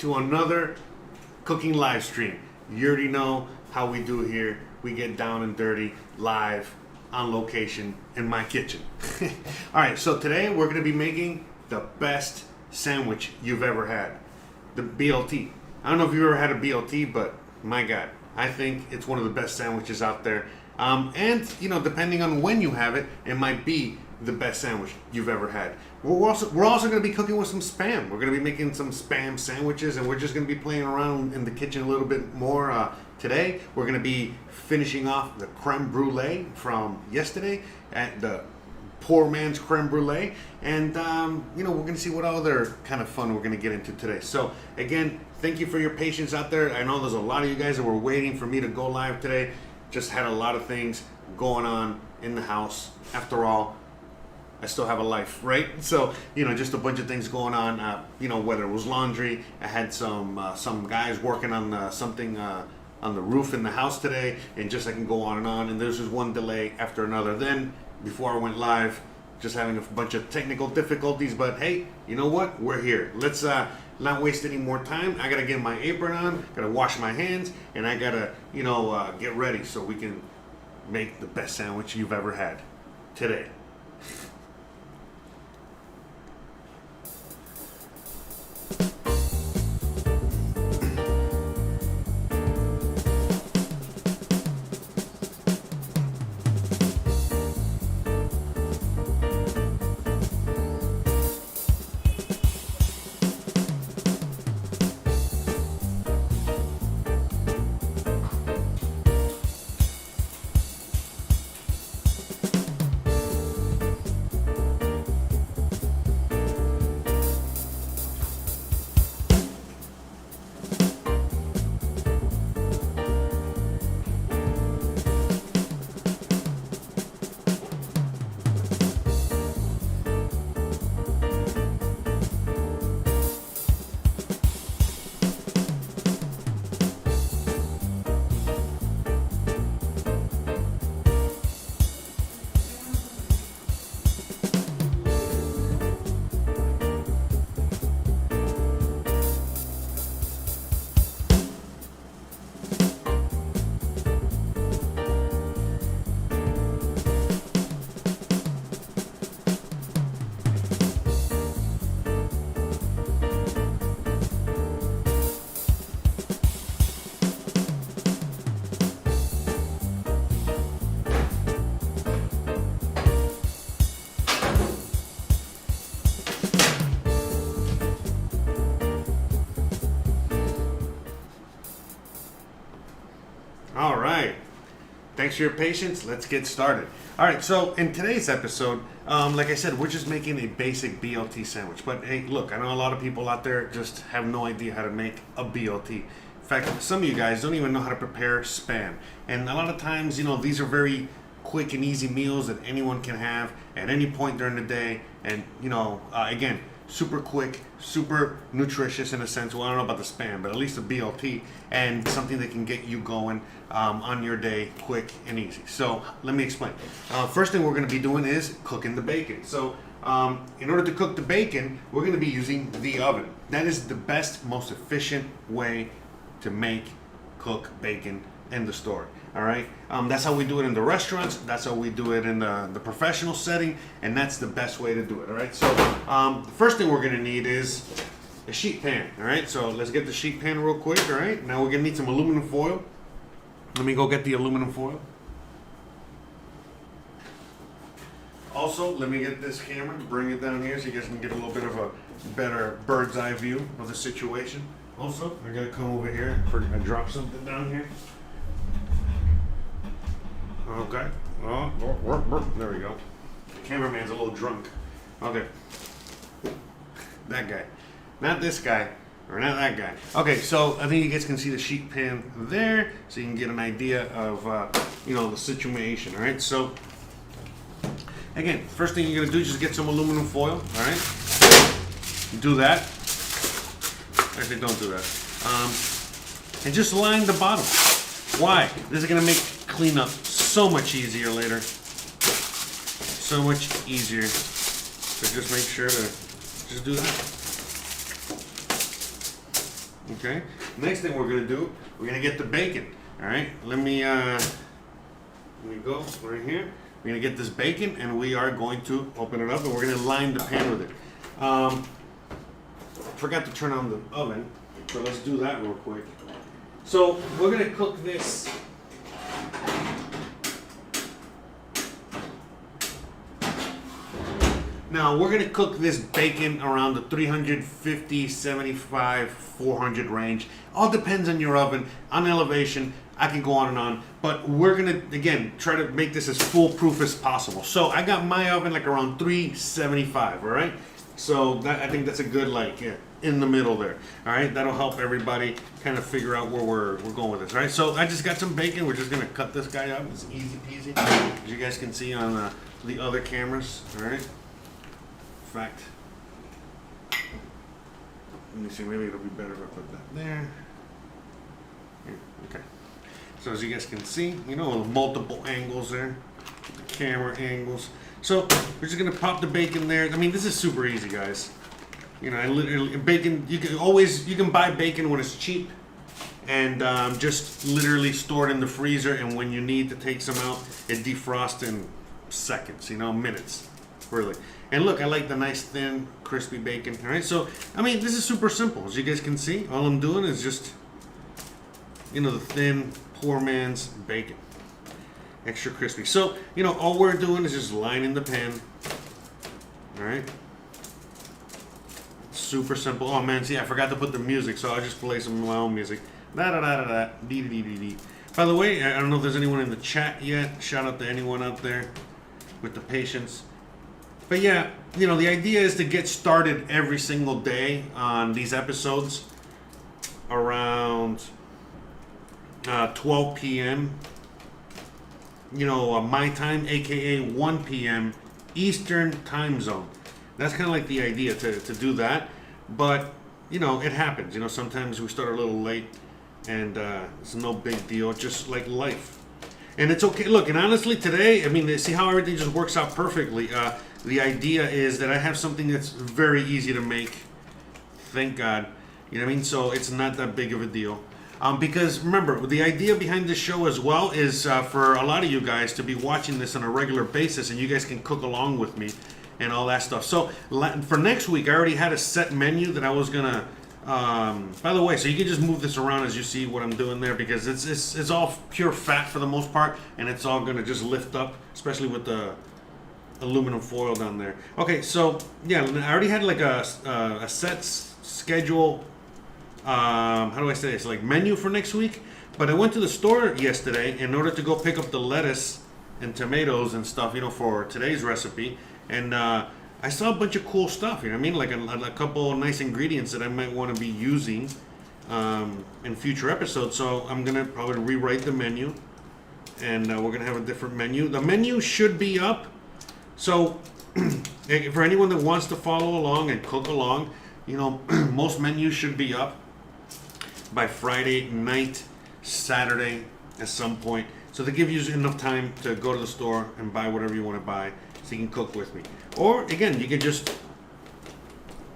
to another cooking live stream. You already know how we do here. We get down and dirty live on location in my kitchen. All right, so today we're going to be making the best sandwich you've ever had, the BLT. I don't know if you've ever had a BLT, but my God, I think it's one of the best sandwiches out there. And you know, depending on when you have it, it might be the best sandwich you've ever had. We're also going to be cooking with some Spam. We're going to be making some Spam sandwiches, and we're just going to be playing around in the kitchen a little bit more today. We're going to be finishing off the creme brulee from yesterday, at the poor man's creme brulee, and you know, we're going to see what other kind of fun we're going to get into today. So again, thank you for your patience out there. I know there's a lot of you guys that were waiting for me to go live today. Just had a lot of things going on in the house. After all, I still have a life, right? So, you know, just a bunch of things going on, you know, whether it was laundry. I had some guys working on something on the roof in the house today, and just I can go on, and there's just one delay after another. Then, before I went live, just having a bunch of technical difficulties, but hey, you know what? We're here. Let's not waste any more time. I gotta get my apron on, gotta wash my hands, and I gotta, you know, get ready so we can make the best sandwich you've ever had today. All right. Thanks for your patience. Let's get started. All right. So in today's episode, like I said, we're just making a basic BLT sandwich. But hey, look, I know a lot of people out there just have no idea how to make a BLT. In fact, some of you guys don't even know how to prepare Spam. And a lot of times, you know, these are very quick and easy meals that anyone can have at any point during the day. And, you know, again, super quick, super nutritious in a sense. Well, I don't know about the Spam, but at least a BLT, and something that can get you going on your day quick and easy. So let me explain. First thing we're going to be doing is cooking the bacon. So in order to cook the bacon, we're going to be using the oven. That is the best, most efficient way to cook bacon in the store. All right, that's how we do it in the restaurants. That's how we do it in the professional setting, and that's the best way to do it. All right, so the first thing we're gonna need is a sheet pan. All right, so let's get the sheet pan real quick. All right, now we're gonna need some aluminum foil. Let me go get the aluminum foil. Also, let me get this camera, bring it down here so you guys can get a little bit of a better bird's eye view of the situation. Also, I gotta come over here. I drop something down here. Okay. Oh, there we go. The cameraman's a little drunk. Okay. That guy. Not this guy. Or not that guy. Okay, so I think you guys can see the sheet pan there, so you can get an idea of, you know, the situation. All right, so again, first thing you're gonna do is just get some aluminum foil. All right, do that. Actually, don't do that. And just line the bottom. Why? This is gonna make cleanup so much easier later. So much easier. So just make sure to just do that. Okay. Next thing we're gonna do, we're gonna get the bacon. All right. Let me go right here. We're gonna get this bacon, and we are going to open it up, and we're gonna line the pan with it. Forgot to turn on the oven, so let's do that real quick. So we're gonna cook this. Now we're gonna cook this bacon around the 350, 75, 400 range. All depends on your oven, on elevation. I can go on and on, but we're gonna again try to make this as foolproof as possible. So I got my oven like around 375. All right. So I think that's a good in the middle there. All right. That'll help everybody kind of figure out where we're going with this. All right. So I just got some bacon. We're just gonna cut this guy up. It's easy peasy, as you guys can see on the other cameras. All right. In fact, let me see, maybe it'll be better if I put that there. Here, okay. So as you guys can see, multiple angles there, the camera angles. So we're just gonna pop the bacon there. I mean, this is super easy, guys. I literally, bacon, you can buy bacon when it's cheap and just literally store it in the freezer, and when you need to take some out, it defrosts in seconds, minutes, really. And look, I like the nice thin crispy bacon. All right, so I mean, this is super simple, as you guys can see. All I'm doing is just the thin poor man's bacon, extra crispy. So all we're doing is just lining the pan. All right, super simple. Oh man, see, I forgot to put the music, so I'll just play some of my own music. Da da da da da dee dee dee dee. By the way, I don't know if there's anyone in the chat yet. Shout out to anyone out there with the patience. But yeah, the idea is to get started every single day on these episodes around 12 p.m. My time, aka 1 p.m. Eastern time zone. That's kind of like the idea to do that. But it happens. Sometimes we start a little late, and it's no big deal. Just like life, and it's okay. Look, and honestly, today, I mean, see how everything just works out perfectly. The idea is that I have something that's very easy to make. Thank God. You know what I mean? So it's not that big of a deal. Because remember, the idea behind this show as well is for a lot of you guys to be watching this on a regular basis, and you guys can cook along with me and all that stuff. So for next week, I already had a set menu that I was gonna. By the way, so you can just move this around as you see what I'm doing there, because it's all pure fat for the most part, and it's all gonna just lift up, especially with the aluminum foil down there. Okay, so yeah, I already had like a set schedule. How do I say this? Like menu for next week. But I went to the store yesterday in order to go pick up the lettuce and tomatoes and stuff, for today's recipe. And I saw a bunch of cool stuff. You know what I mean? Like a couple of nice ingredients that I might want to be using in future episodes. So I'm gonna probably rewrite the menu, and we're gonna have a different menu. The menu should be up. So, for anyone that wants to follow along and cook along, most menus should be up by Friday night, Saturday at some point. So they give you enough time to go to the store and buy whatever you want to buy, so you can cook with me. Or again, you can just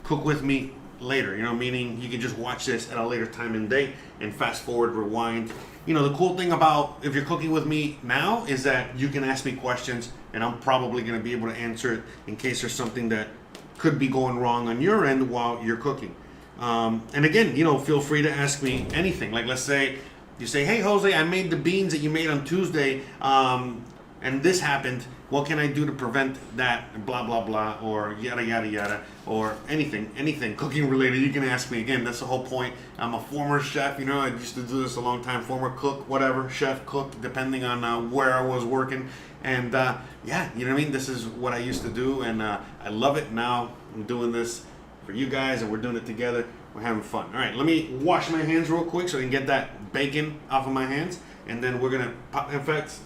cook with me later, meaning you can just watch this at a later time and date and fast forward, rewind. The cool thing about if you're cooking with me now is that you can ask me questions, and I'm probably going to be able to answer it in case there's something that could be going wrong on your end while you're cooking. And again, feel free to ask me anything. Like, let's say you say, hey, Jose, I made the beans that you made on Tuesday, and this happened. What can I do to prevent that? Blah, blah, blah, or yada, yada, yada, or anything cooking related. You can ask me. Again, that's the whole point. I'm a former chef. I used to do this a long time. Former cook, whatever, chef, cook, depending on where I was working. And yeah, you know what I mean? This is what I used to do, and I love it. Now I'm doing this for you guys, and we're doing it together. We're having fun. All right, let me wash my hands real quick so I can get that bacon off of my hands, and then we're gonna pop. In fact,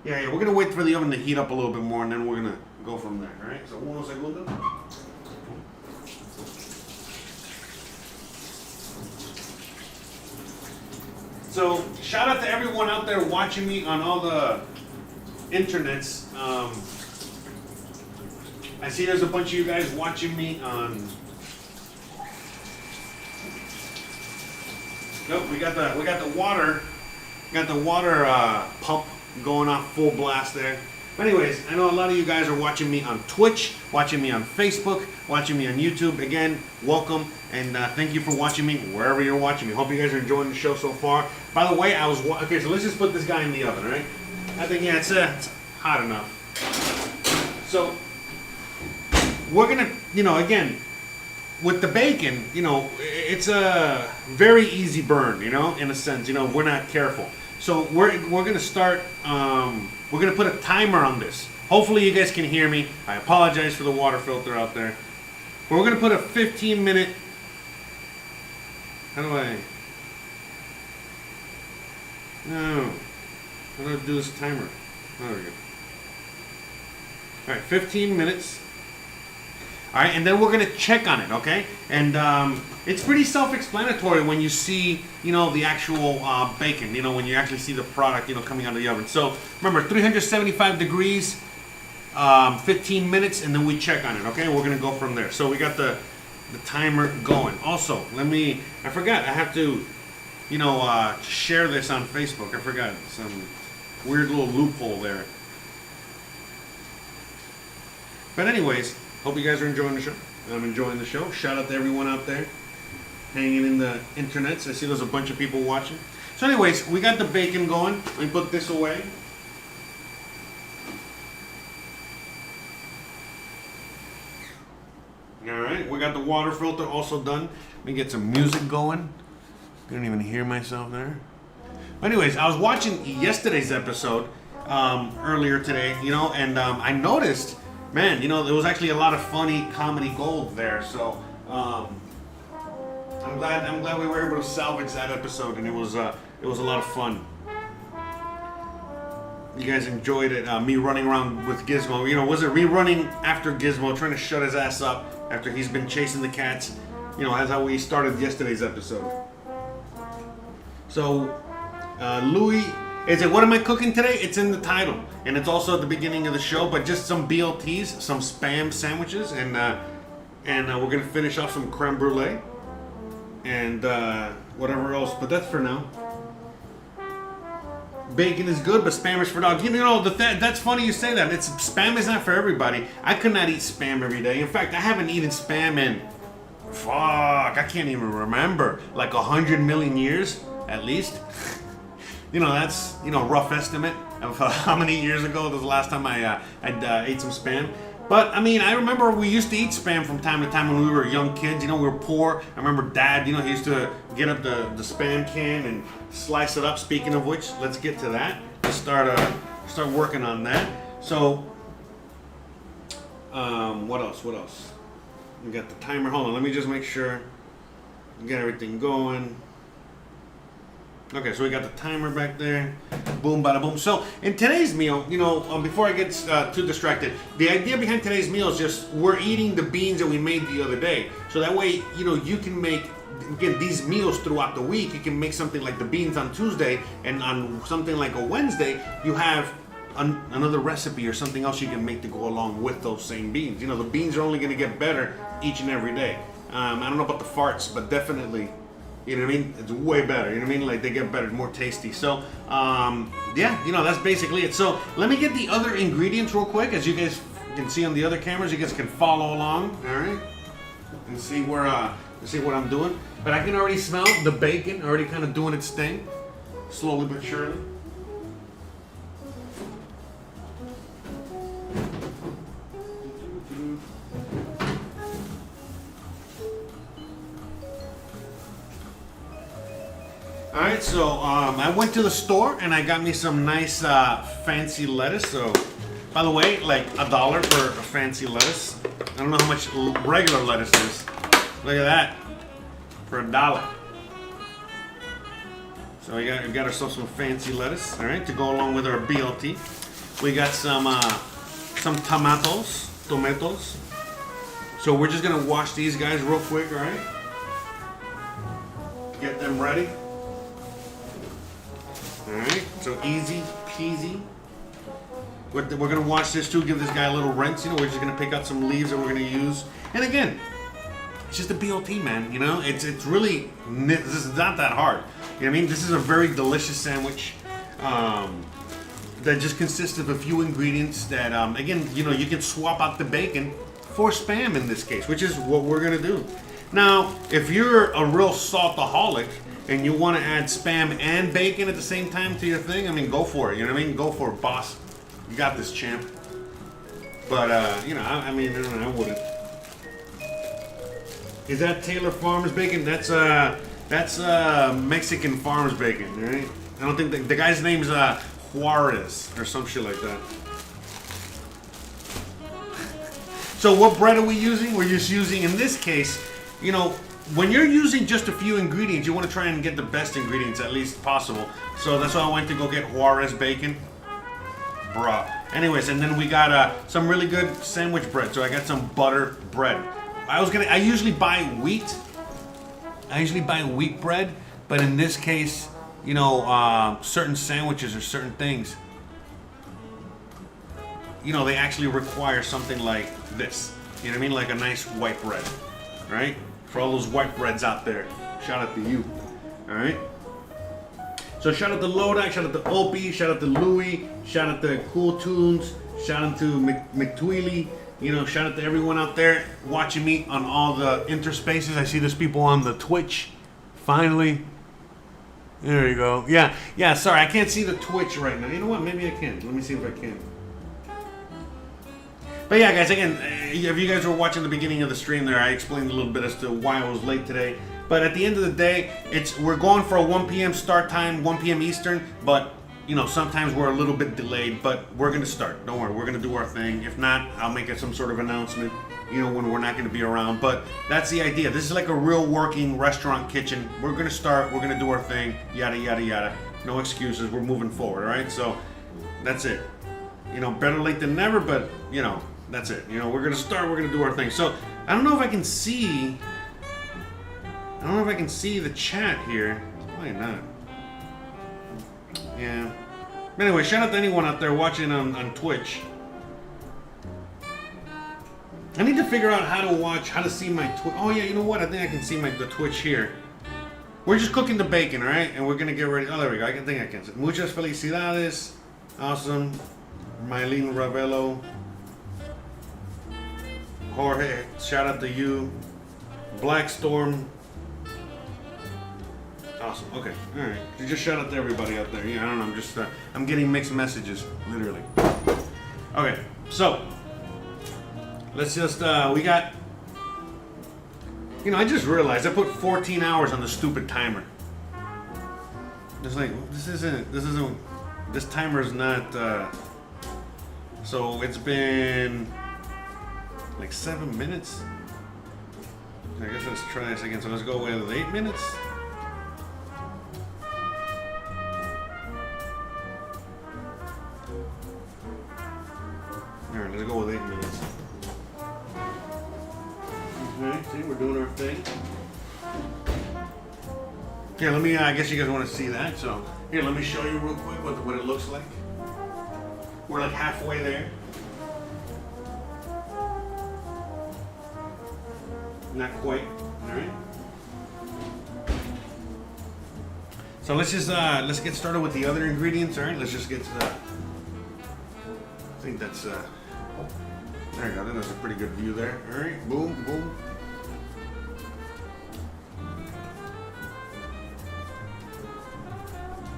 yeah, we're gonna wait for the oven to heat up a little bit more, and then we're gonna go from there. All right. So uno segundo. So shout out to everyone out there watching me on all the internets. I see there's a bunch of you guys watching me on Nope, we got the water pump going off full blast there. But anyways, I know a lot of you guys are watching me on Twitch, watching me on Facebook, watching me on YouTube. Again, welcome, and thank you for watching me wherever you're watching me. Hope you guys are enjoying the show so far. By the way, okay, so let's just put this guy in the oven, all right? I think, yeah, it's hot enough. So, we're gonna, again, with the bacon, it's a very easy burn, in a sense. We're not careful. So we're gonna start. We're gonna put a timer on this. Hopefully you guys can hear me. I apologize for the water filter out there. But we're gonna put a 15-minute. How do I do this timer? Oh, there we go. All right, 15 minutes. All right, and then we're gonna check on it, okay? And it's pretty self-explanatory when you see, the actual bacon. When you actually see the product, coming out of the oven. So remember, 375 degrees, 15 minutes, and then we check on it, okay? We're gonna go from there. So we got the timer going. Also, I forgot, I have to, share this on Facebook. I forgot, some weird little loophole there. But anyways, hope you guys are enjoying the show. I'm enjoying the show. Shout out to everyone out there hanging in the internets. I see there's a bunch of people watching. So anyways, we got the bacon going. Let me put this away. Alright, we got the water filter also done. Let me get some music going. I don't even hear myself there. But anyways, I was watching yesterday's episode earlier today, and I noticed, man, there was actually a lot of funny comedy gold there. So I'm glad we were able to salvage that episode, and it was a lot of fun. You guys enjoyed it. Me running around with Gizmo. Was it rerunning after Gizmo, trying to shut his ass up after he's been chasing the cats? That's how we started yesterday's episode. So, Louis, is it what am I cooking today? It's in the title, and it's also at the beginning of the show. But just some BLTs, some Spam sandwiches, and we're gonna finish off some creme brulee, and whatever else. But that's for now. Bacon is good, but Spam is for dogs. That's funny you say that. Spam is not for everybody. I could not eat Spam every day. In fact, I haven't eaten Spam in, I can't even remember, like 100 million years at least. That's rough estimate of how many years ago was the last time I ate some Spam. But I remember we used to eat Spam from time to time when we were young kids. We were poor. I remember Dad, he used to get up the Spam can and slice it up. Speaking of which, let's get to that. Let's start working on that. So, what else? We got the timer. Hold on, let me just make sure we get everything going. Okay, so we got the timer back there. Boom, bada boom. So in today's meal, before I get too distracted, the idea behind today's meal is just we're eating the beans that we made the other day. So that way, you can make, again, these meals throughout the week. You can make something like the beans on Tuesday, and on something like a Wednesday, you have another recipe or something else you can make to go along with those same beans. The beans are only going to get better each and every day. I don't know about the farts, but definitely, it's way better. Like they get better, more tasty. So, that's basically it. So let me get the other ingredients real quick, as you guys can see on the other cameras. You guys can follow along, all right, and see what I'm doing. But I can already smell the bacon already kind of doing its thing, slowly but surely. Alright, so I went to the store and I got me some nice fancy lettuce. So, by the way, like $1 for a fancy lettuce. I don't know how much regular lettuce is. Look at that, for $1. So we got ourselves some fancy lettuce, all right, to go along with our BLT. We got some tomatoes. So we're just gonna wash these guys real quick, all right? Get them ready. Alright, so easy peasy. We're going to wash this too, give this guy a little rinse. We're just going to pick out some leaves that we're going to use. And again, it's just a BLT, man. It's really, this is not that hard. You know what I mean? This is a very delicious sandwich that just consists of a few ingredients that, again, you know, you can swap out the bacon for Spam in this case, which is what we're gonna do. Now, if you're a real saltaholic and you want to add Spam and bacon at the same time to your thing, I mean, go for it. You know what I mean? Go for it, boss. You got this, champ. But, you know, I mean, I wouldn't. Is that Taylor Farms bacon? That's Mexican Farms bacon, right? I don't think the guy's name is Juarez or some shit like that. So what bread are we using? We're just using, in this case, you know, when you're using just a few ingredients, you want to try and get the best ingredients at least possible. So that's why I went to go get Juarez bacon. Bruh. Anyways, and then we got some really good sandwich bread. So I got some butter bread. I usually buy wheat. I usually buy wheat bread, but in this case, you know, certain sandwiches or certain things, you know, they actually require something like this. You know what I mean? Like a nice white bread, right? For all those white breads out there, shout out to you. All right. So shout out to Lodak, shout out to Opie, shout out to Louie, shout out to Cool Tunes, shout out to McTweely. You know, shout out to everyone out there watching me on all the interspaces. I see there's people on the Twitch. Finally. There you go. Yeah, sorry, I can't see the Twitch right now. You know what? Maybe I can. Let me see if I can. But yeah, guys, again, if you guys were watching the beginning of the stream there, I explained a little bit as to why I was late today. But at the end of the day, we're going for a 1 p.m. start time, 1 p.m. Eastern, but you know, sometimes we're a little bit delayed, but we're going to start. Don't worry, we're going to do our thing. If not, I'll make it some sort of announcement, you know, when we're not going to be around. But that's the idea. This is like a real working restaurant kitchen. We're going to start. We're going to do our thing. Yada, yada, yada. No excuses. We're moving forward, all right? So that's it. You know, better late than never, but, you know, that's it. You know, we're going to start. We're going to do our thing. So I don't know if I can see... the chat here. Why not? Yeah. Anyway, shout out to anyone out there watching on Twitch. I need to figure out how to see my Twitch. Oh yeah, you know what? I think I can see the Twitch here. We're just cooking the bacon, all right? And we're gonna get ready. Oh, there we go. I think I can. Muchas felicidades. Awesome. Mylene Ravello. Jorge, shout out to you. Blackstorm. Awesome. Okay. All right. You just shout out to everybody out there. Yeah, I don't know. I'm just I'm getting mixed messages, literally. Okay. So let's just we got. You know, I just realized I put 14 hours on the stupid timer. It's like this timer is not. So it's been like 7 minutes. I guess let's try this again. So let's go with 8 minutes. Alright, let's go with 8 minutes. Okay, see, we're doing our thing. Yeah, let me, I guess you guys want to see that, so here, let me show you real quick what it looks like. We're like halfway there. Not quite, alright. So let's just, let's get started with the other ingredients, alright? Let's just get to that. I think that's, there you go, that's a pretty good view there. Alright, boom, boom.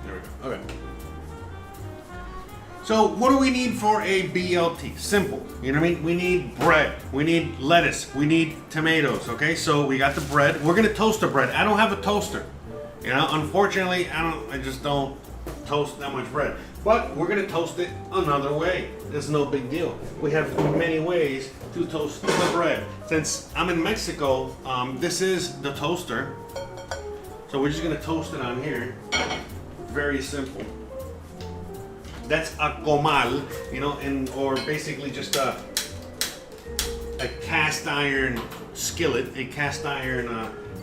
There we go, okay. So what do we need for a BLT? Simple, you know what I mean? We need bread, we need lettuce, we need tomatoes, okay? So we got the bread. We're gonna toast the bread. I don't have a toaster. You know, unfortunately, I just don't toast that much bread. But we're gonna toast it another way. It's no big deal. We have many ways to toast the bread. Since I'm in Mexico, this is the toaster. So we're just gonna toast it on here. Very simple. That's a comal, you know, or basically just a cast iron skillet, a cast iron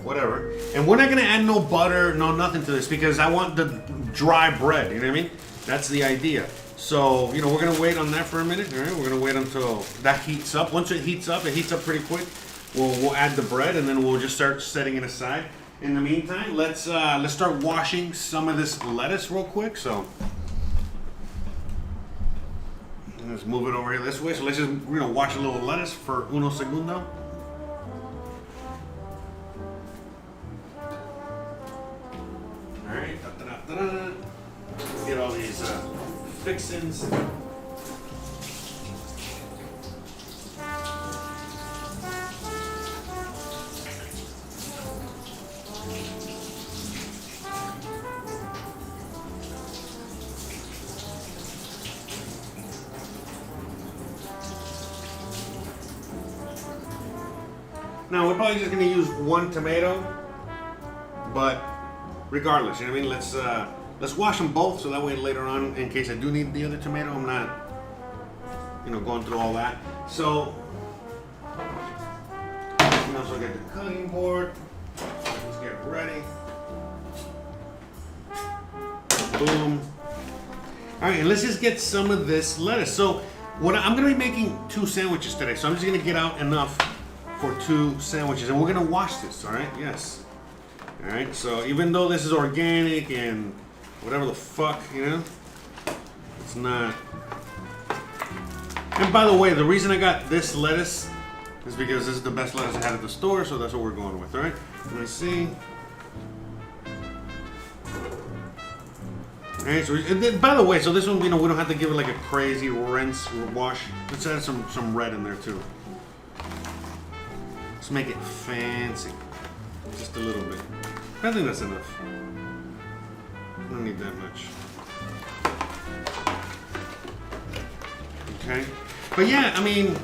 whatever. And we're not gonna add no butter, no nothing to this because I want the dry bread, you know what I mean? That's the idea. So, you know, we're gonna wait on that for a minute, all right? We're gonna wait until that heats up. Once it heats up pretty quick. We'll add the bread and then we'll just start setting it aside. In the meantime, let's start washing some of this lettuce real quick. So let's move it over here this way. So let's just wash a little lettuce for uno segundo. All right, get all these fixins. Now we're probably just gonna use one tomato, but regardless, you know what I mean. Let's wash them both so that way later on, in case I do need the other tomato, I'm not, going through all that. So you can also get the cutting board. Let's get ready. Boom. All right, and let's just get some of this lettuce. So I'm gonna be making 2 sandwiches today, so I'm just gonna get out enough for 2 sandwiches, and we're gonna wash this. All right, yes. All right, so even though this is organic and whatever the fuck, it's not. And by the way, the reason I got this lettuce is because this is the best lettuce I had at the store, so that's what we're going with. All right, let me see. All right, so and then, by the way, so this one, we don't have to give it like a crazy rinse or wash. Let's add some red in there too. Let's make it fancy, just a little bit. I think that's enough. I don't need that much. Okay, but yeah, I mean,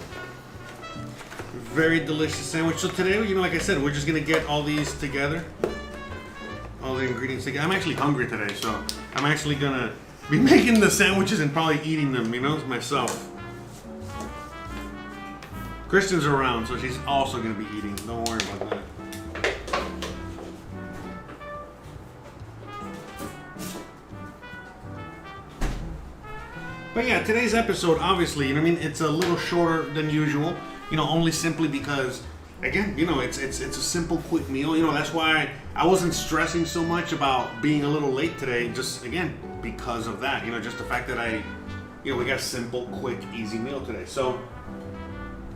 very delicious sandwich. So today, like I said, we're just gonna get all these together, all the ingredients together. I'm actually hungry today, so I'm actually gonna be making the sandwiches and probably eating them, myself. Kristen's around, so she's also gonna be eating. Don't worry about that. But yeah, today's episode, obviously, it's a little shorter than usual. Only simply because, again, it's a simple, quick meal. That's why I wasn't stressing so much about being a little late today. Just again, because of that. Just the fact that we got a simple, quick, easy meal today. So.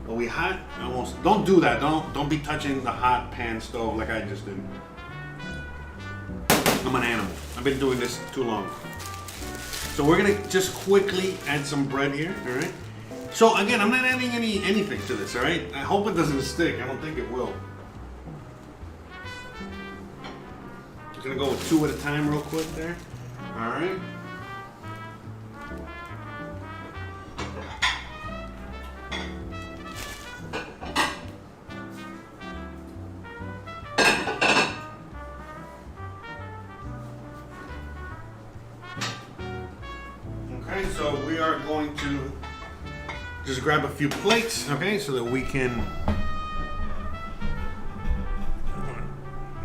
Are we hot? Almost. Don't do that. Don't be touching the hot pan stove like I just did. I'm an animal. I've been doing this too long. So we're gonna just quickly add some bread here. All right. So again, I'm not adding anything to this. All right. I hope it doesn't stick. I don't think it will. Just gonna go with 2 at a time, real quick there. All right. So we are going to just grab a few plates, okay, so that we can.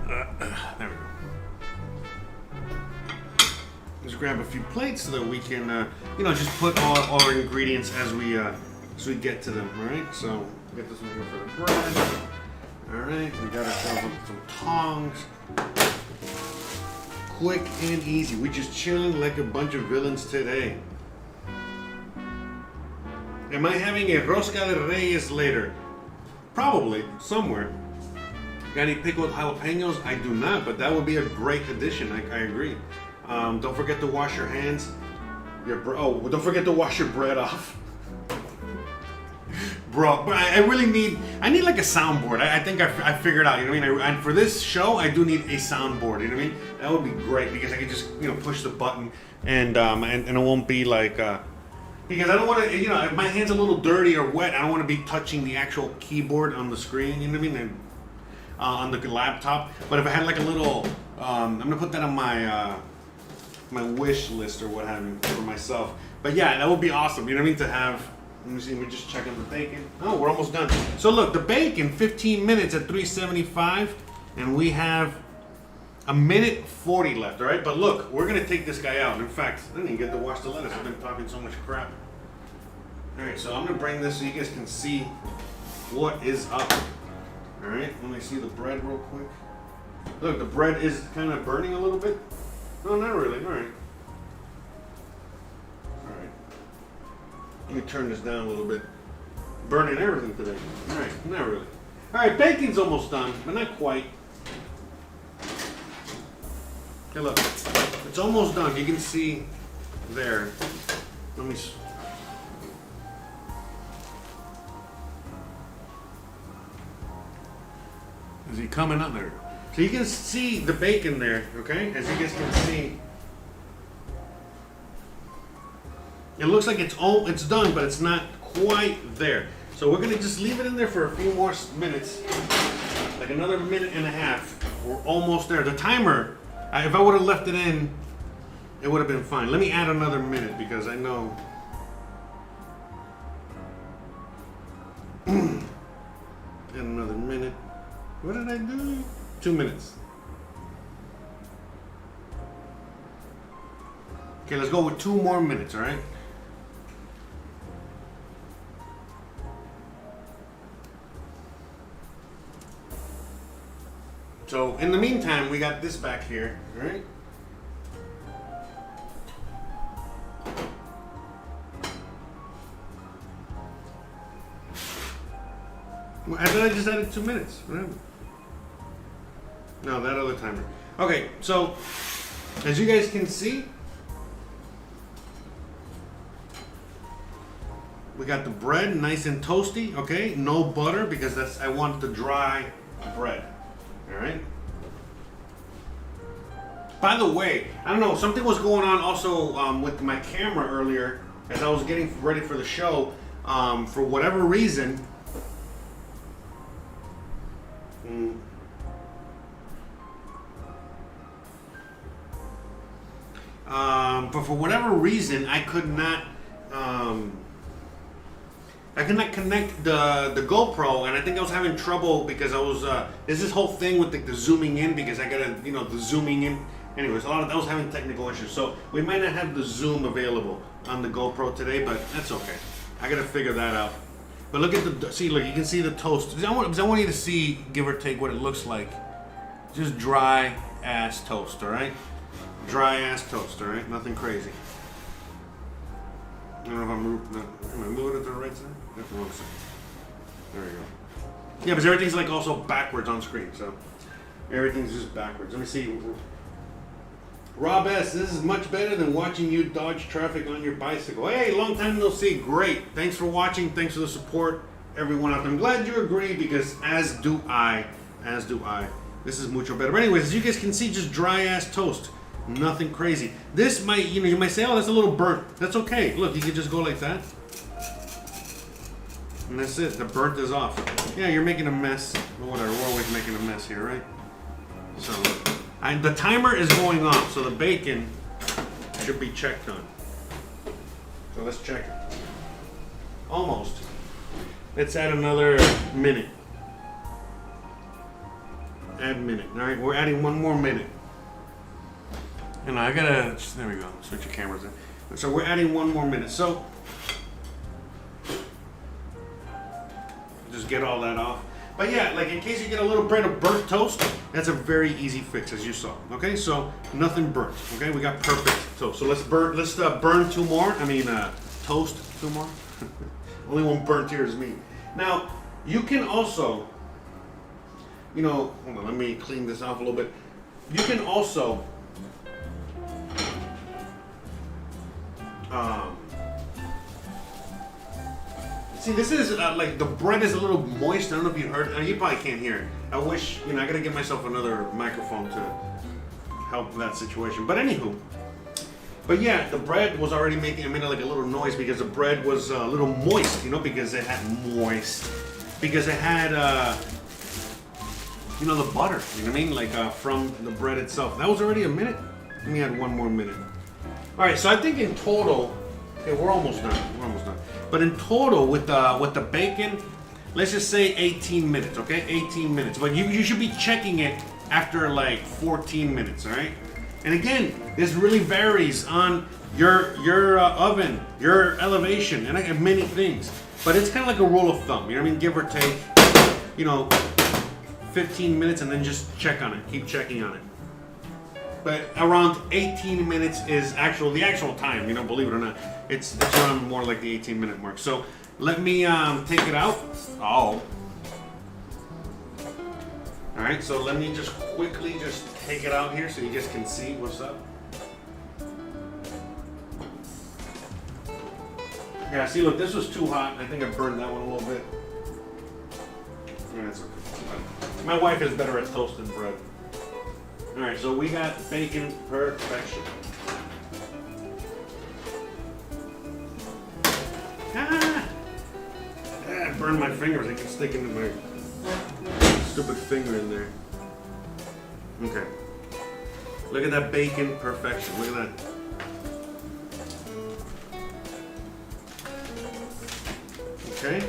There we go. Just grab a few plates so that we can, just put all our ingredients as we get to them. All right. So get this one here for the bread. All right. We got ourselves some tongs. Quick and easy. We just chilling like a bunch of villains today. Am I having a rosca de reyes later? Probably, somewhere. Got any pickled jalapenos? I do not, but that would be a great addition. I agree. Don't forget to wash your hands. Don't forget to wash your bread off. Bro, but I really need like a soundboard. I think I figured out, and for this show, I do need a soundboard, That would be great because I could just, push the button and it won't be like, because I don't want to, if my hand's a little dirty or wet, I don't want to be touching the actual keyboard on the screen, and on the laptop. But if I had like a little, I'm gonna put that on my my wish list or what have you for myself. But yeah, that would be awesome. To have. Let me see. Let me just check on the bacon. Oh, we're almost done. So look, the bacon, 15 minutes at 375, and we have a minute 40 left. All right, but look, we're gonna take this guy out. In fact, I didn't even get to wash the lettuce. I've been talking so much crap. All right, so I'm gonna bring this so you guys can see what is up. All right, let me see the bread real quick. Look, the bread is kind of burning a little bit. No, not really. All right. All right. Let me turn this down a little bit. Burning everything today. All right, not really. All right, bacon's almost done, but not quite. Hey, look, it's almost done. You can see there. Let me. Is he coming up there? So you can see the bacon there, okay? As you guys can see, it looks like it's done, but it's not quite there. So we're gonna just leave it in there for a few more minutes, like another minute and a half. We're almost there. The timer, if I would have left it in, it would have been fine. Let me add another minute because I know. Add another minute. What did I do? 2 minutes. Okay, let's go with 2 more minutes, all right? So, in the meantime, we got this back here, all right? Well, I thought I just added 2 minutes. Whatever. No, that other timer. Okay, so as you guys can see, we got the bread nice and toasty. Okay, no butter because I want the dry bread. All right. By the way, I don't know, something was going on also with my camera earlier as I was getting ready for the show. For whatever reason. But for whatever reason, I could not connect the GoPro, and I think I was having trouble because I was there's this whole thing with the zooming in because I gotta the zooming in. Anyways, I was having technical issues, so we might not have the zoom available on the GoPro today, but that's okay. I gotta figure that out. But look at look, you can see the toast. I want you to see, give or take, what it looks like. Just dry ass toast, all right? Dry ass toast, all right? Nothing crazy. I don't know if am I moving it to the right side? That's the wrong side. There we go. Yeah, because everything's like also backwards on screen, so everything's just backwards. Let me see. Rob S, this is much better than watching you dodge traffic on your bicycle. Hey, long time no see. Great. Thanks for watching. Thanks for the support, everyone out there. I'm glad you agree because as do I. As do I. This is mucho better. But anyways, as you guys can see, just dry ass toast. Nothing crazy. This might, you might say, oh, that's a little burnt. That's okay. Look, you can just go like that. And that's it. The burnt is off. Yeah, you're making a mess. But whatever. We're always making a mess here, right? So, the timer is going off, so the bacon should be checked on. So let's check it. Almost. Let's add another minute. Add minute. All right, we're adding 1 more minute. And I gotta, there we go, switch your cameras in. So we're adding 1 more minute. So, just get all that off. But yeah, like in case you get a little bit of burnt toast, that's a very easy fix as you saw. Okay, so nothing burnt. Okay, we got perfect toast. So let's burn 2 more. I mean, toast 2 more. Only one burnt here is me. Now, you can also, hold on, let me clean this off a little bit. You can also, see, this is like the bread is a little moist. I don't know if you heard. You probably can't hear it. I wish, I gotta get myself another microphone to help that situation. But anywho, but yeah, the bread was already making like a little noise because the bread was a little moist, because it had the butter. You know what I mean? Like from the bread itself. That was already a minute. Let me add 1 more minute. All right, so I think in total, okay, we're almost done. We're almost done. But in total, with the bacon, let's just say 18 minutes, okay? 18 minutes. But you should be checking it after like 14 minutes, all right? And again, this really varies on your oven, your elevation, and I have many things. But it's kind of like a rule of thumb, you know what I mean? Give or take, 15 minutes and then just check on it. Keep checking on it. But around 18 minutes is the actual time, you know, believe it or not. It's around more like the 18-minute mark. So let me take it out. Oh. All right, so let me just quickly just take it out here so you guys can see what's up. Yeah, see, look, this was too hot. I think I burned that one a little bit. Yeah, that's okay. My wife is better at toasted bread. All right, so we got bacon perfection. I burned my fingers. I keep sticking my stupid finger in there. Okay. Look at that bacon perfection. Look at that. Okay.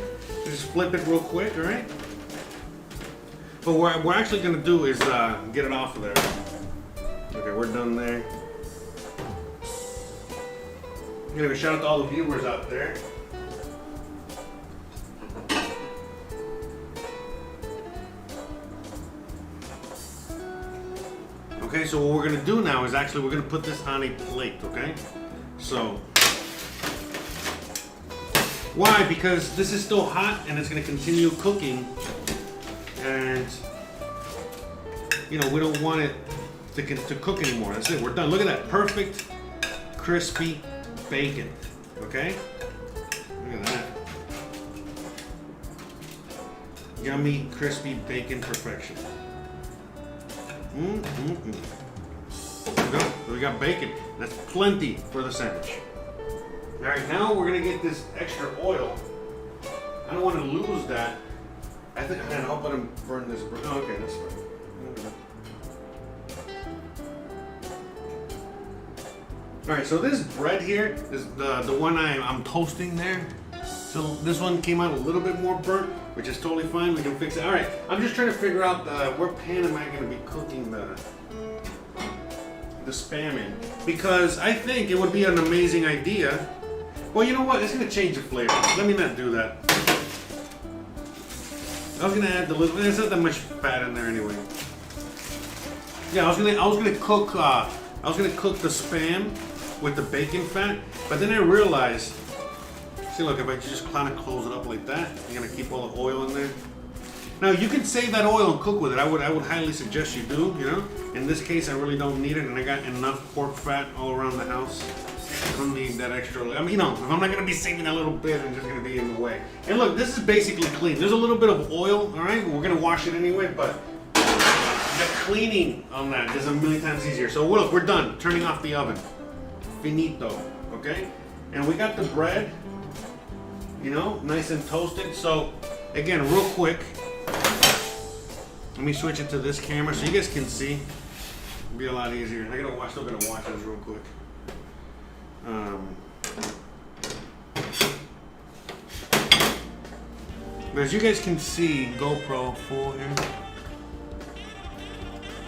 Just flip it real quick, all right? But what we're actually going to do is get it off of there. Okay, we're done there. Anyway, shout out to all the viewers out there. Okay, so what we're going to do now is actually we're going to put this on a plate, okay? So, why? Because this is still hot and it's going to continue cooking. And, you know, we don't want it to cook anymore. That's it. We're done. Look at that. Perfect, crispy bacon. Okay? Look at that. Yummy, crispy bacon perfection. We got bacon. That's plenty for the sandwich. All right, now we're going to get this extra oil. I don't want to lose that. I think, man, I hope I don't burn this. Oh, okay, that's fine. All right, so this bread here is the one I'm toasting there. So this one came out a little bit more burnt, which is totally fine. We can fix it. All right, I'm just trying to figure out where pan am I going to be cooking the Spam in, because I think it would be an amazing idea. Well, you know what? It's going to change the flavor. Let me not do that. I was gonna add the little. There's not that much fat in there anyway. Yeah, I was gonna cook the Spam with the bacon fat, but then I realized. See, look, if I just kind of close it up like that, you're gonna keep all the oil in there. Now you can save that oil and cook with it. I would highly suggest you do. You know, in this case, I really don't need it, and I got enough pork fat all around the house. I don't need that extra. I mean, you know, if I'm not gonna be saving that little bit, I'm just gonna be in the way. And look, this is basically clean. There's a little bit of oil, all right? We're gonna wash it anyway, but the cleaning on that is a million times easier. So look, we're done. Turning off the oven. Finito, okay? And we got the bread, you know, nice and toasted. So again, real quick, let me switch it to this camera so you guys can see. It'll be a lot easier. Still gonna watch this real quick. But as you guys can see, GoPro full here.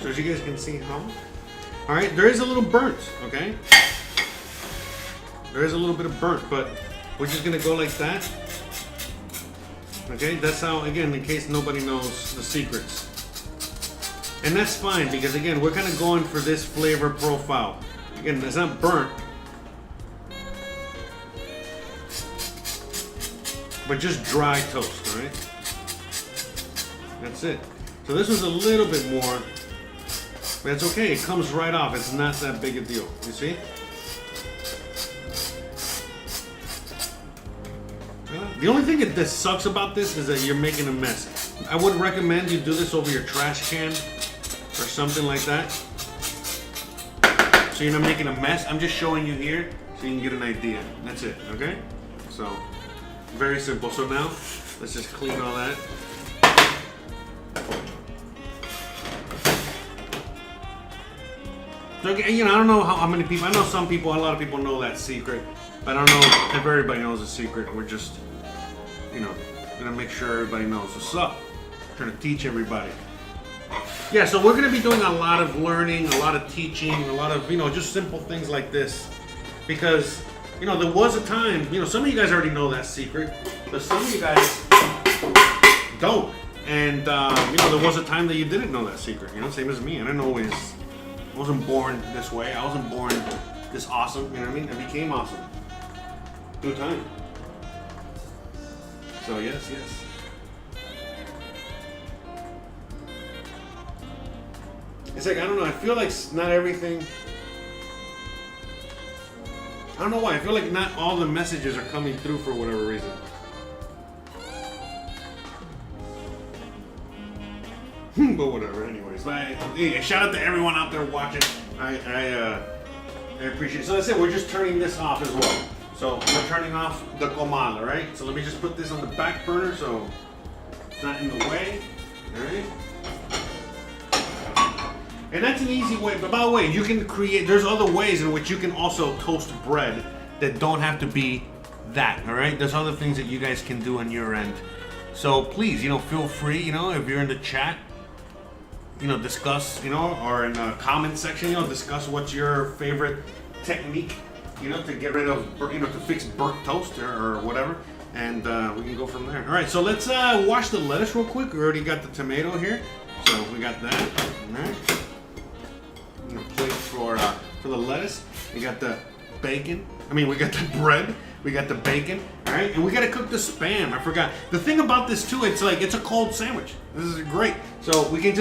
So as you guys can see, all right, there is a little burnt, okay? There is a little bit of burnt, but we're just gonna go like that. Okay, that's how, again, in case nobody knows the secrets. And that's fine, because again, we're kind of going for this flavor profile. Again, it's not burnt, but just dry toast, all right? That's it. So this was a little bit more, but it's okay. It comes right off. It's not that big a deal. You see? The only thing that sucks about this is that you're making a mess. I would recommend you do this over your trash can or something like that, so you're not making a mess. I'm just showing you here so you can get an idea. That's it, okay? So, very simple. So now, let's just clean all that. So, you know, I don't know how many people, I know some people, a lot of people know that secret, but I don't know if everybody knows the secret. We're just, you know, gonna make sure everybody knows what's up. Trying to teach everybody. Yeah, so we're gonna be doing a lot of learning, a lot of teaching, a lot of, you know, just simple things like this. Because, you know, there was a time, you know, some of you guys already know that secret, but some of you guys don't. And you know, there was a time that you didn't know that secret. You know, same as me. I wasn't born this way. I wasn't born this awesome. You know what I mean? I became awesome through time. So yes. It's like, I don't know, I feel like not everything, I don't know why, I feel like not all the messages are coming through for whatever reason. But whatever, anyways. Hey, shout out to everyone out there watching. I appreciate it. So that's it, we're just turning this off as well. So we're turning off the comal, alright? So let me just put this on the back burner so it's not in the way. Alright? And that's an easy way, but by the way, you can create, there's other ways in which you can also toast bread that don't have to be that, alright? There's other things that you guys can do on your end. So please, you know, feel free, you know, if you're in the chat, you know, discuss, you know, or in the comment section, you know, discuss what's your favorite technique, you know, to get rid of, you know, to fix burnt toast or whatever. And we can go from there. Alright, so let's wash the lettuce real quick. We already got the tomato here. So we got that. Alright. Plate for the lettuce. We got the bacon. We got the bread. We got the bacon. All right, and we got to cook the Spam. I forgot. The thing about this too, it's like it's a cold sandwich. This is great. So we can just